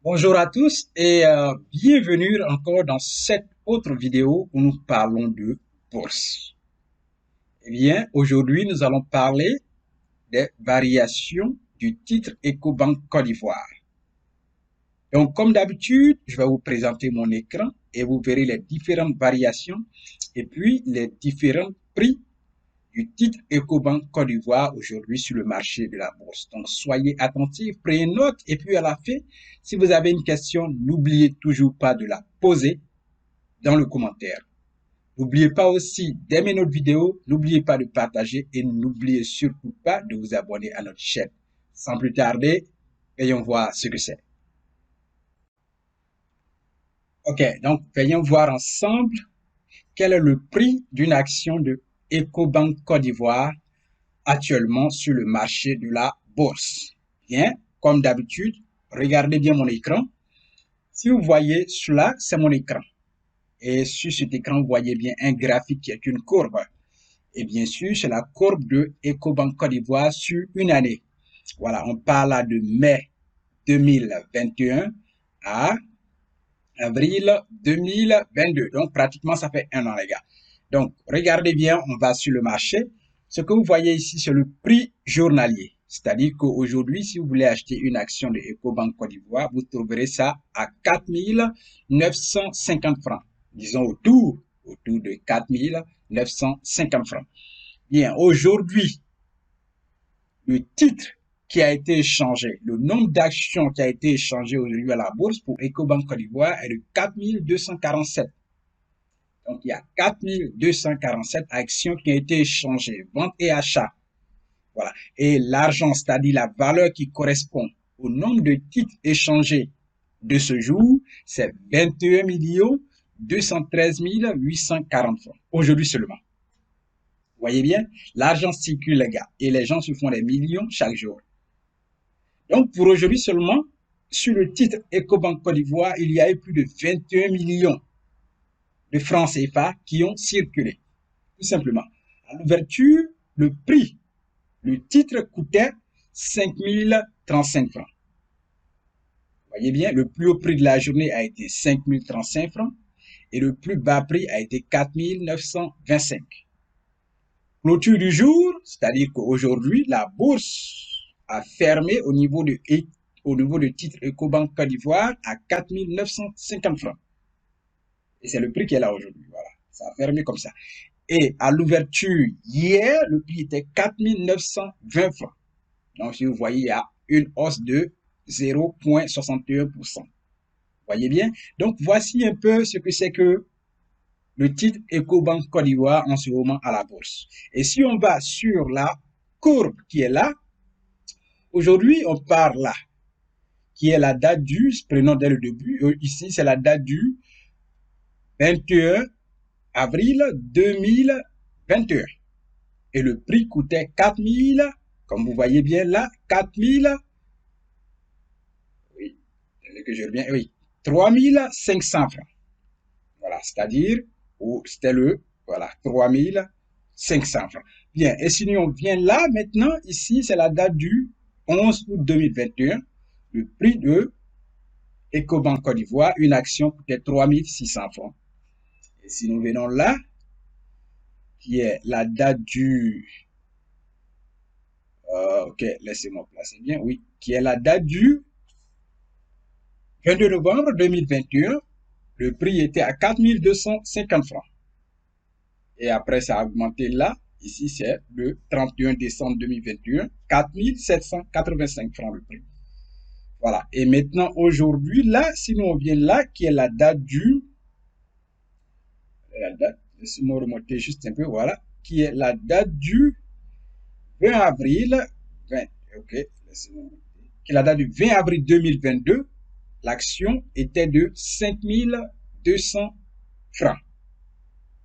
Bonjour à tous et bienvenue encore dans cette autre vidéo où nous parlons de bourse. Eh bien, aujourd'hui, nous allons parler des variations du titre Ecobank Côte d'Ivoire. Donc, comme d'habitude, je vais vous présenter mon écran et vous verrez les différentes variations et puis les différents prix du titre Ecobank Côte d'Ivoire aujourd'hui sur le marché de la bourse. Donc, soyez attentifs, prenez note et puis à la fin, si vous avez une question, n'oubliez toujours pas de la poser dans le commentaire. N'oubliez pas aussi d'aimer notre vidéo, n'oubliez pas de partager et n'oubliez surtout pas de vous abonner à notre chaîne. Sans plus tarder, voyons voir ce que c'est. Ok, donc voyons voir ensemble quel est le prix d'une action de Ecobank Côte d'Ivoire actuellement sur le marché de la bourse. Bien, comme d'habitude, regardez bien mon écran. Si vous voyez cela, c'est mon écran. Et sur cet écran, vous voyez bien un graphique qui est une courbe. Et bien sûr, c'est la courbe de Ecobank Côte d'Ivoire sur une année. Voilà, on parle là de mai 2021 à avril 2022. Donc, pratiquement, ça fait un an, les gars. Donc, regardez bien, on va sur le marché. Ce que vous voyez ici, c'est le prix journalier. C'est-à-dire qu'aujourd'hui, si vous voulez acheter une action de Ecobank Côte d'Ivoire, vous trouverez ça à 4 950 francs. Disons autour de 4 950 francs. Bien, aujourd'hui, le titre qui a été échangé, le nombre d'actions qui a été échangé aujourd'hui à la bourse pour Ecobank Côte d'Ivoire est de 4247. Donc, il y a 4247 actions qui ont été échangées, vente et achat. Voilà. Et l'argent, c'est-à-dire la valeur qui correspond au nombre de titres échangés de ce jour, c'est 21 213 840 francs. Aujourd'hui seulement. Vous voyez bien, l'argent circule, les gars, et les gens se font des millions chaque jour. Donc, pour aujourd'hui seulement, sur le titre Ecobank Côte d'Ivoire, il y a eu plus de 21 millions de francs CFA qui ont circulé. Tout simplement. À l'ouverture, le prix, le titre coûtait 5 035 francs. Vous voyez bien, le plus haut prix de la journée a été 5 035 francs et le plus bas prix a été 4 925. Clôture du jour, c'est-à-dire qu'aujourd'hui, la bourse a fermé au niveau de titre Ecobank Côte d'Ivoire à 4 950 francs. Et c'est le prix qui est là aujourd'hui. Voilà, ça a fermé comme ça. Et à l'ouverture, hier, le prix était 4 920 francs. Donc, si vous voyez, il y a une hausse de 0,61%. Vous voyez bien? Donc, voici un peu ce que c'est que le titre Ecobank Côte d'Ivoire en ce moment à la bourse. Et si on va sur la courbe qui est là, aujourd'hui, on part là, qui est la date du, prenons dès le début, ici, c'est la date du 21 avril 2021. Et le prix coûtait 4 000, comme vous voyez bien là, 4 000, oui, que je reviens, oui, 3 500 francs. Voilà, c'est-à-dire, c'était voilà, 3 500 francs. Bien, et si on vient là, maintenant, ici, c'est la date du 11 août 2021. Le prix de Ecobank Côte d'Ivoire, une action coûtait 3 600 francs. Et si nous venons là, qui est la date du... ok, laissez-moi placer bien, oui, qui est la date du 22 novembre 2021, le prix était à 4 250 francs. Et après, ça a augmenté là. Ici, c'est le 31 décembre 2021, 4 785 francs le prix. Voilà. Et maintenant, aujourd'hui, là, si nous on vient là, qui est la date du... La date, laissez-moi remonter juste un peu, voilà. Qui est la date du 20 avril... 20, ok, laissez-moi remonter. Qui est la date du 20 avril 2022, l'action était de 5 200 francs.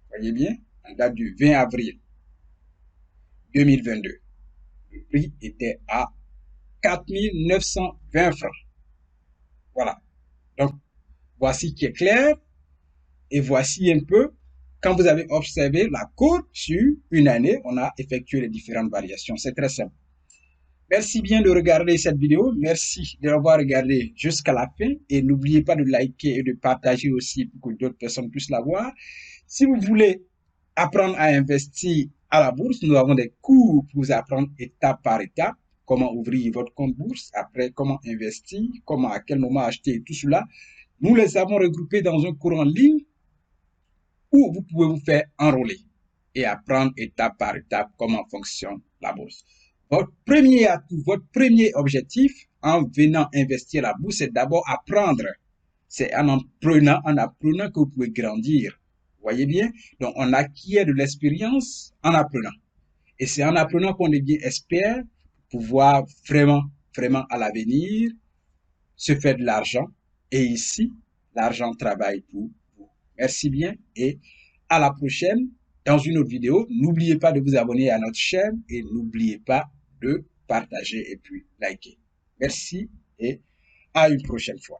Voyez bien, en date du 20 avril 2022. Le prix était à 4 920 francs. Voilà. Donc, voici qui est clair. Et voici un peu, quand vous avez observé la courbe sur une année, on a effectué les différentes variations. C'est très simple. Merci bien de regarder cette vidéo. Merci de l'avoir regardée jusqu'à la fin. Et n'oubliez pas de liker et de partager aussi pour que d'autres personnes puissent la voir. Si vous voulez apprendre à investir à la bourse, nous avons des cours pour vous apprendre étape par étape comment ouvrir votre compte bourse, après comment investir, comment à quel moment acheter et tout cela. Nous les avons regroupés dans un cours en ligne où vous pouvez vous faire enrôler et apprendre étape par étape comment fonctionne la bourse. Votre premier atout, votre premier objectif en venant investir à la bourse, c'est d'abord apprendre. C'est en apprenant que vous pouvez grandir. Vous voyez bien? Donc, on acquiert de l'expérience en apprenant. Et c'est en apprenant qu'on devient expert pour pouvoir vraiment à l'avenir se faire de l'argent. Et ici, l'argent travaille pour vous. Merci bien et à la prochaine dans une autre vidéo. N'oubliez pas de vous abonner à notre chaîne et n'oubliez pas de partager et puis liker. Merci et à une prochaine fois.